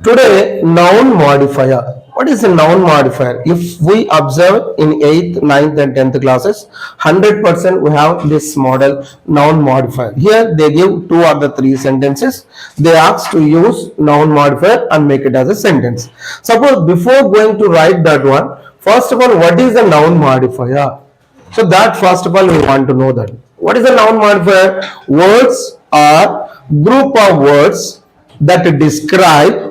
Today, noun modifier. What is a noun modifier? If we observe in 8th, ninth, and 10th classes, 100% we have this model noun modifier. Here they give two or the three sentences. They ask to use noun modifier and make it as a sentence. Suppose before going to write that one, first of all, what is a noun modifier? So that first of all we want to know that. What is a noun modifier? Words are group of words that describe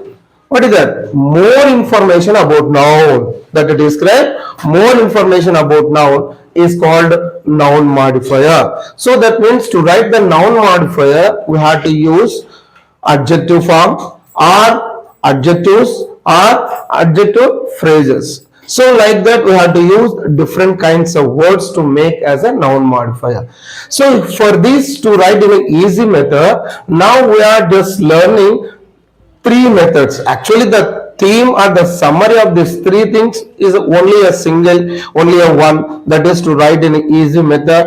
what is that? More information about noun. That describe more information about noun is called noun modifier. So that means to write the noun modifier, we have to use adjective form or adjectives or adjective phrases. So like that we have to use different kinds of words to make as a noun modifier. So for this to write in an easy method, now we are just learning three methods. Actually, the theme or the summary of these three things is only a single, only a one, that is to write in an easy method,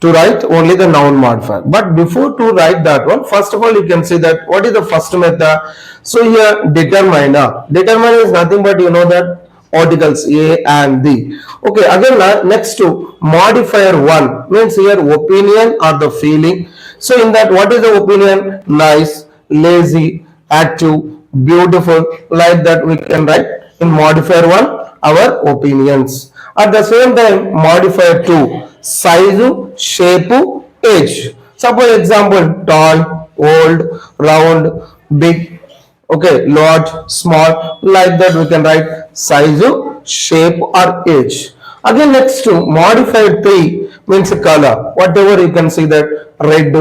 to write only the noun modifier. But before to write that one, first of all, you can see that what is the first method. So here determiner. Determiner is nothing but you know that articles A and B. Okay, again next to modifier one means here opinion or the feeling. So in that, what is the opinion? Nice, lazy, active, beautiful, like that we can write in modifier 1 our opinions. At the same time, modifier 2 size, shape, age. Suppose example tall, old, round, big, okay, large, small, like that we can write size, shape or age. Again next to modifier 3 means color. Whatever you can see that red,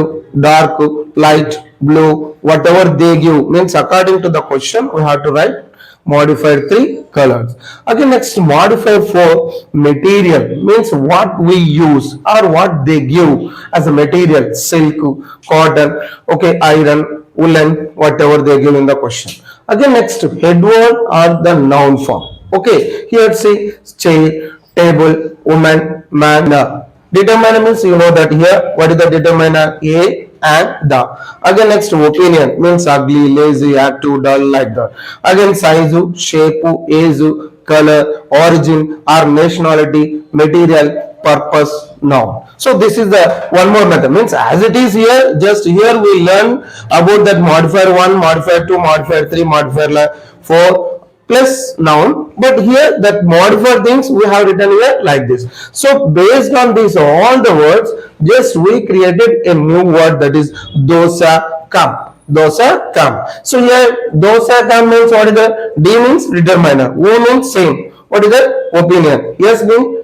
dark, light, blue, whatever they give means according to the question we have to write modifier 3 colors. Again next modifier 4 material means what we use or what they give as a material, silk, cotton, okay, iron, woolen, whatever they give in the question. Again next headword or the noun form. Okay, here see chair, table, woman, man. Determiner means you know that here what is the determiner? A and the. Again next opinion means ugly, lazy, active, dull, like that. Again size, shape, age, color, origin or nationality, material, purpose, noun. So this is the one more method means as it is here, just here we learn about that modifier 1, modifier 2, modifier 3, modifier 4 plus noun, but here that modifier things we have written here like this. So based on this all the words, just we created a new word, that is dosa kam. Dosa kam. So here dosa kam means what is the D means determiner, O means same. What is the opinion? Yes means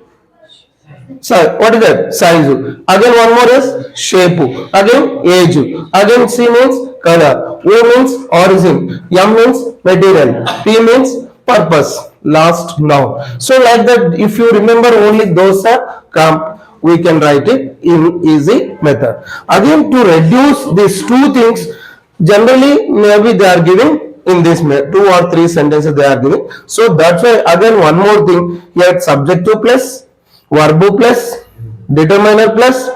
so what is that? Size. Again one more is shape. Again age. Again C means color. O means origin. M means material. P means purpose. Last noun. So like that, if you remember only those are come, we can write it in easy method. Again to reduce these two things, generally maybe they are giving in this two or three sentences they are giving. So that's why again one more thing here, subjective plus verb plus determiner plus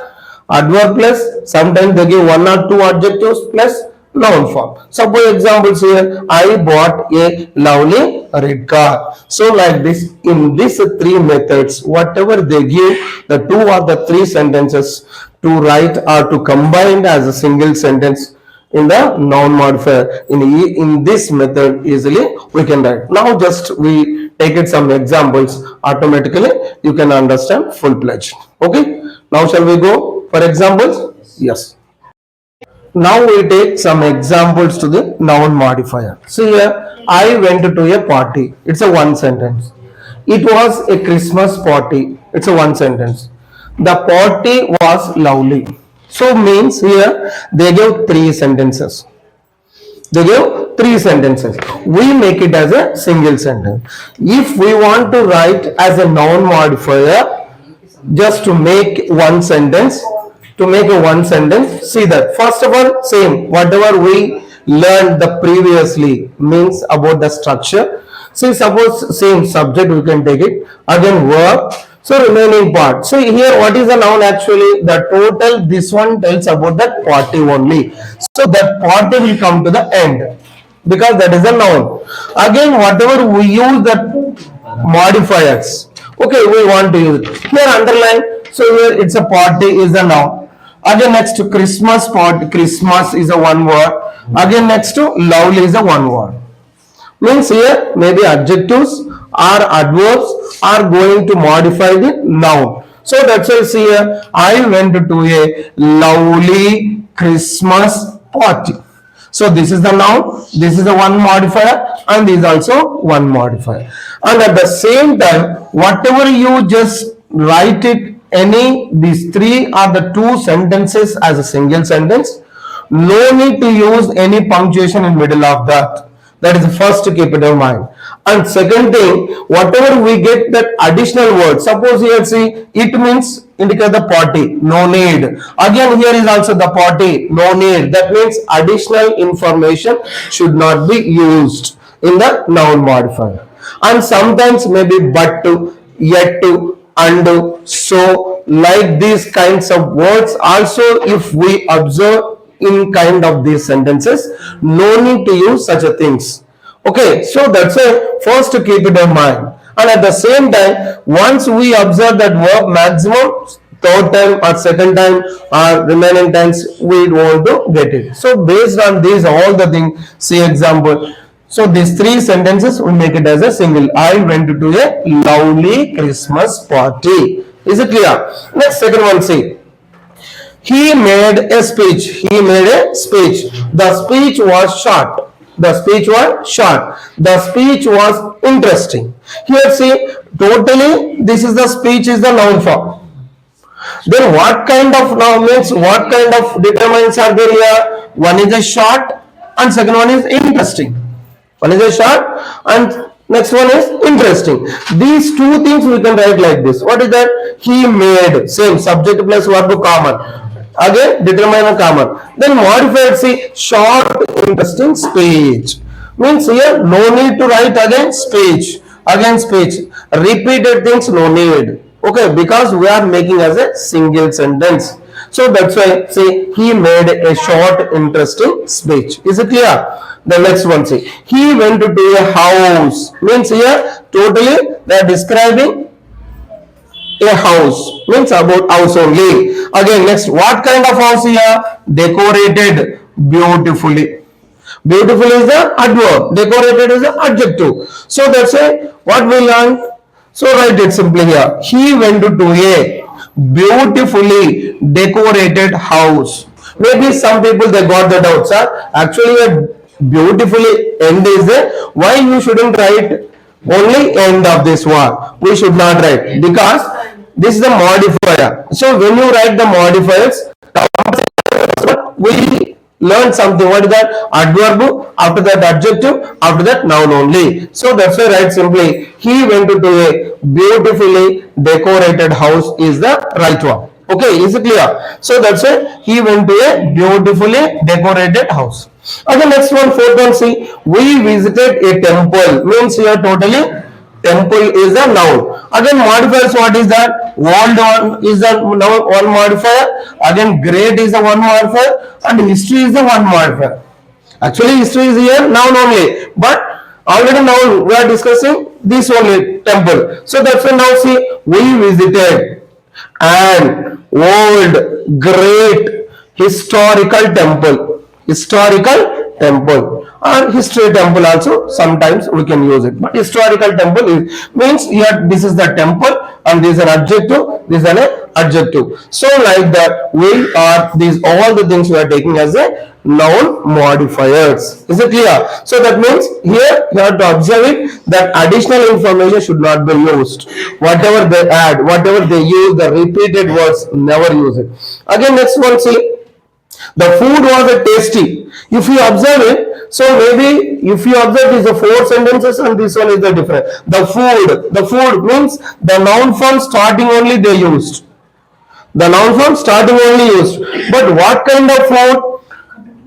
adverb plus sometimes they give one or two adjectives plus noun form. Suppose examples here, I bought a lovely red car. So like this, in these three methods, whatever they give, the two or the three sentences to write or to combine as a single sentence in the noun modifier, in this method easily we can write. Now just we take it some examples, automatically you can understand full pledge. Okay, now shall we go for examples? Yes. Now we take some examples to the noun modifier. See here, I went to a party. It's a one sentence. It was a Christmas party. It's a one sentence. The party was lovely. So means here they give three sentences. They give three sentences. We make it as a single sentence. If we want to write as a noun modifier, just to make one sentence, see that first of all same whatever we learned the previously means about the structure. See suppose same subject we can take it, again verb, so remaining part. So here what is the noun? Actually the total, this one tells about that party only, so that party will come to the end. because that is a noun. Again, whatever we use that modifiers. Okay, we want to use it. Here underline. So here it's a party is a noun. Again next to Christmas party. Christmas is a one word. Again next to lovely is a one word. Means here maybe adjectives or adverbs are going to modify the noun. So that's why see here I went to a lovely Christmas party. So this is the noun, this is the one modifier, and this is also one modifier. And at the same time, whatever you just write it, any these three are the two sentences as a single sentence. No need to use any punctuation in middle of that. That is the first to keep it in mind. And second thing, whatever we get that additional word, suppose here see it means indicate the party, no need. Again here is also the party, no need. That means additional information should not be used in the noun modifier. And sometimes maybe but to, yet to, and to, so like these kinds of words also if we observe in kind of these sentences, no need to use such a things. Okay, so that's it. First to keep it in mind. And at the same time, once we observe that verb maximum, third time or second time or remaining times, we want to get it. So based on these, all the things, see example. So these three sentences, we make it as a single. I went to a lovely Christmas party. Is it clear? Next, second one, see. He made a speech. He made a speech. The speech was short. The speech was short. The speech was interesting. Here see, totally this is the speech is the noun form. Then what kind of noun means, what kind of determinants are there here? One is a short and second one is interesting. One is a short and next one is interesting. These two things we can write like this. What is that? He made, same subject plus verb common. Again determiner common. Then modified, see short interesting speech. Means here no need to write again speech. Again speech. Repeated things no need. Okay, because we are making as a single sentence. So that's why say he made a short interesting speech. Is it clear? The next one, see he went to a house. Means here totally they are describing a house, means about house only. Again next, what kind of house here? Decorated beautifully. Beautiful is the adverb, decorated is the adjective. So that's why what we learn. So write it simply here. He went to a beautifully decorated house. Maybe some people they got the doubts. Actually a beautifully end is there. Why you shouldn't write only end of this word? We should not write because this is the modifier. So when you write the modifiers, we learn something. What is that? Adverb, after that adjective, after that noun only. So that's why write simply he went to a beautifully decorated house is the right one. Okay, is it clear? So that's why he went to a beautifully decorated house. Okay, next one, fourth one, see we visited a temple. Means here totally temple is a noun. Again modifiers, what is that? World one is the noun, one modifier. Again great is the one modifier and history is the one modifier. Actually history is here noun only, but already now we are discussing this only temple. So that's why now see we visited an old great historical temple. Historical temple. And history temple also sometimes we can use it, but historical temple is means here this is the temple and this is an adjective, this is an adjective. So like that we are these all the things we are taking as a noun modifiers. Is it clear? So that means here you have to observe it that additional information should not be used. Whatever they add, whatever they use, the repeated words, never use it. Again next one, see the food was a tasty. If you observe it, so maybe if you observe these are four sentences and this one is the different. The food means the noun form starting only they used. The noun form starting only used. But what kind of food?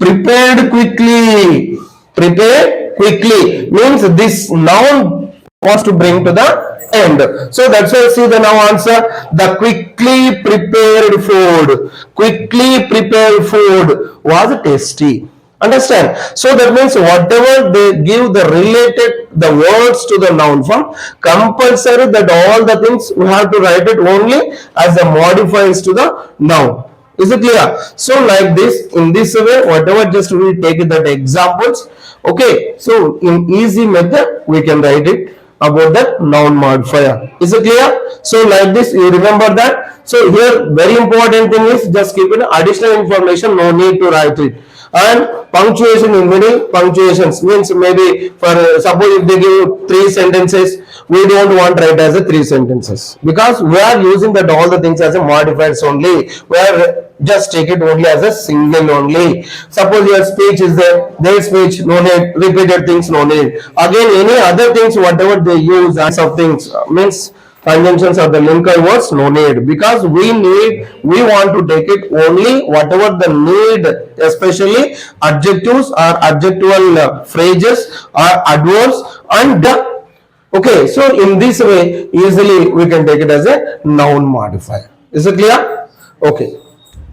Prepared quickly. Prepared quickly means this noun wants to bring to the end. So that's why see the now answer. The quickly prepared food. Quickly prepared food was tasty. Understand? So that means whatever they give the related the words to the noun form, compulsory that all the things we have to write it only as the modifiers to the noun. Is it clear? So like this, in this way, whatever just we take that examples. Okay, so in easy method we can write it about that noun modifier. Is it clear? So like this, you remember that. So here very important thing is just keep in additional information, no need to write it. And punctuation in middle, punctuations means maybe for suppose if they give you three sentences, we don't want to write as a three sentences because we are using that all the things as a modifiers only. We are just take it only as a single only. Suppose your speech is there, their speech, no need, repeated things, no need. Again, any other things, whatever they use as of things means conjunctions or the linker words, no need, because we want to take it only whatever the need, especially adjectives or adjectival phrases or adverbs and okay, so in this way easily we can take it as a noun modifier. Is it clear? Okay.